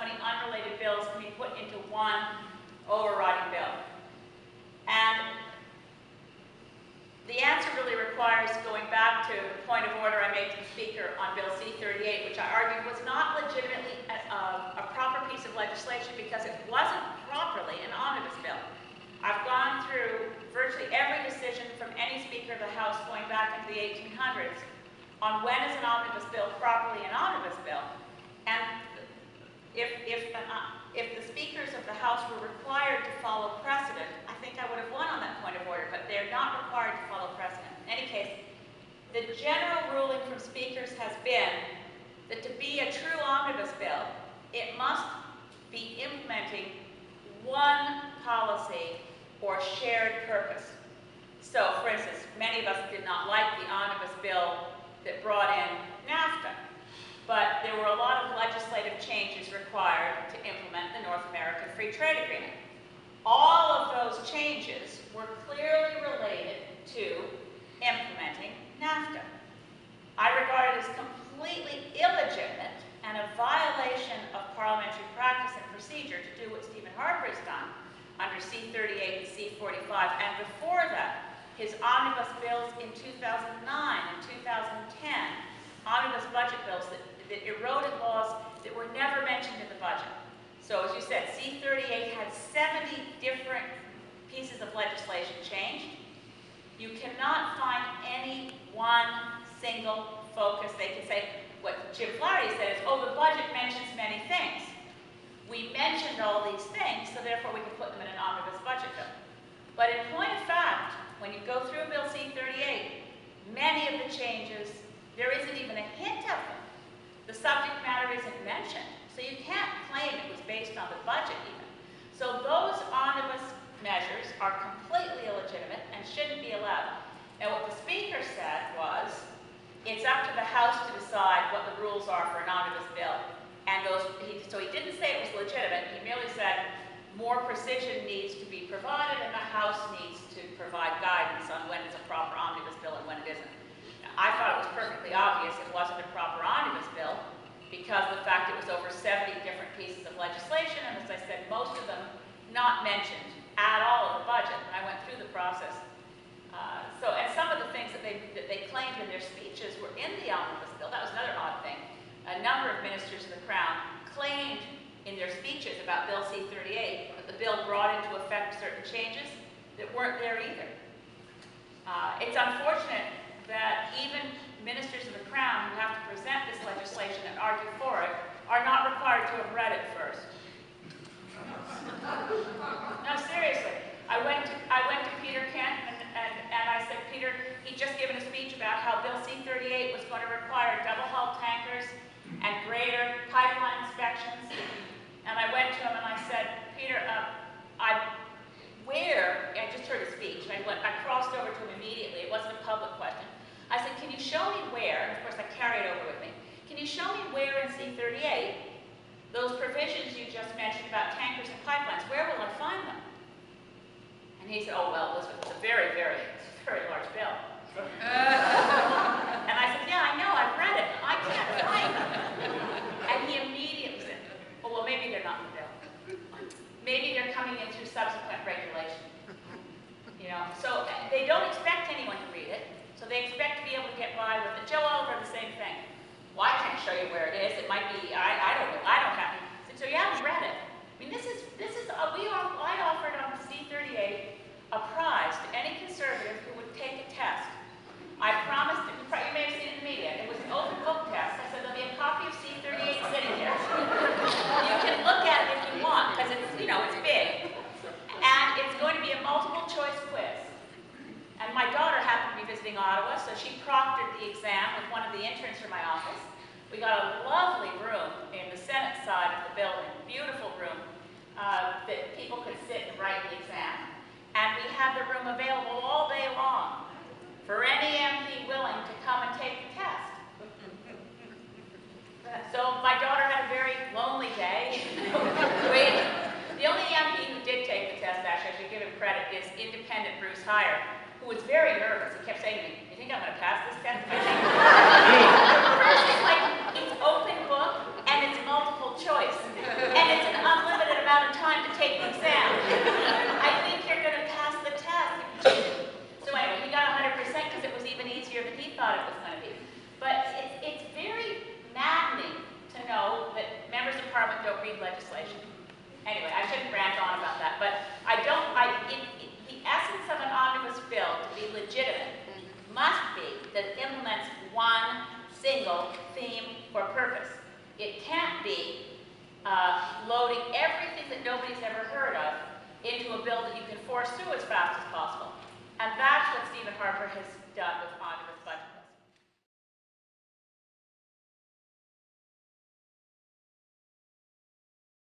many unrelated bills can be put into one overriding bill. And the answer really requires going back to the point of order I made to the Speaker on Bill C-38, which I argued was not legitimately a proper piece of legislation because it wasn't properly an omnibus bill. I've gone through virtually every decision from any Speaker of the House going back into the 1800s on when is an omnibus bill properly an omnibus bill. And if the Speakers of the House were required to follow precedent, I think I would have won on that point of order, but they're not required to follow precedent. In any case, the general ruling from Speakers has been that to be a true omnibus bill, it must be implementing one policy or shared purpose. So, for instance, many of us did not like the omnibus bill that brought in NAFTA, but there were a lot of legislative changes required to implement the North American Free Trade Agreement. All of those changes were clearly related to implementing NAFTA. I regard it as completely illegitimate and a violation of parliamentary practice and procedure to do what Stephen Harper has done under C-38 and C-45, and before that, his omnibus bills in 2009 and 2010, omnibus budget bills that eroded laws that were never mentioned in the budget. So as you said, C-38 had 70 different pieces of legislation changed. You cannot find any one single focus. They can say, what Jim Flaherty said is, oh, the budget mentions many things. We mentioned all these things, so therefore we can put them in an omnibus budget bill. But in point of fact, when you go through Bill C-38, many of the changes, there isn't even a hint of them. The subject matter isn't mentioned, so you can't claim it was based on the budget even. So those omnibus measures are completely illegitimate and shouldn't be allowed. Now what the Speaker said was, it's up to the House to decide what the rules are for an omnibus bill. And so he didn't say it was legitimate, he merely said more precision needs to be provided and the House needs to provide guidance on when it's a proper omnibus bill and when it isn't. Now, I thought it was perfectly obvious it wasn't a proper omnibus bill because of the fact it was over 70 different pieces of legislation, and as I said, most of them not mentioned at all in the budget, and I went through the process. And some of the things that they claimed in their speeches were in the omnibus bill. That was another odd thing. A number of ministers of the Crown claimed in their speeches about Bill C-38 that the bill brought into effect certain changes that weren't there either. It's unfortunate that even ministers of the Crown who have to present this legislation and argue for it are not required to have read it first. No, seriously. I went to Peter Kent and I said, Peter, he'd just given a speech about how Bill C-38 was going to require double-hull tankers and greater pipeline inspections. And I went to him and I said, Peter, I just heard a speech, and I crossed over to him immediately. It wasn't a public question. I said, can you show me where, and of course I carry it over with me, can you show me where in C-38 those provisions you just mentioned about tankers and pipelines, where will I find them? And he said, oh, well, Elizabeth, it's a very, very large bill. And I said, yeah, I know, I've read it. I can't find them. And he immediately said, oh, well, maybe they're not in the bill. Maybe they're coming in through subsequent regulation. You know, so they don't expect anyone to read it, so they expect to be able to get by with it. Joe Oliver, the same thing. Well, I can't show you where it is. It might be, I don't know, I don't have it. So you haven't read it. I mean, I offered on C-38 a prize to any conservative who would take a test. I promised, you may have seen it in the media, it was an open book test. I said there'll be a copy of C-38 sitting there. You can look at it if you want, because it's, it's big. And it's going to be a multiple choice quiz. And my daughter happened to be visiting Ottawa, so she proctored the exam with one of the interns from my office. We got a lovely room in the Senate side of the building, beautiful room, that people could sit and write the exam. And we had the room available all day long for any MP willing to come and take the test. So my daughter had a very lonely day. The only MP who did take the test, actually, I should give him credit, is independent Bruce Heyer, who was very nervous. He kept saying to me, you think I'm going to pass this test? It's like, it's open book and it's multiple choice. And thought it was going to be. But it's very maddening to know that members of Parliament don't read legislation. Anyway, I shouldn't rant on about that, but the essence of an omnibus bill to be legitimate must be that it implements one single theme or purpose. It can't be loading everything that nobody's ever heard of into a bill that you can force through as fast as possible. And that's what Stephen Harper has done with omnibus.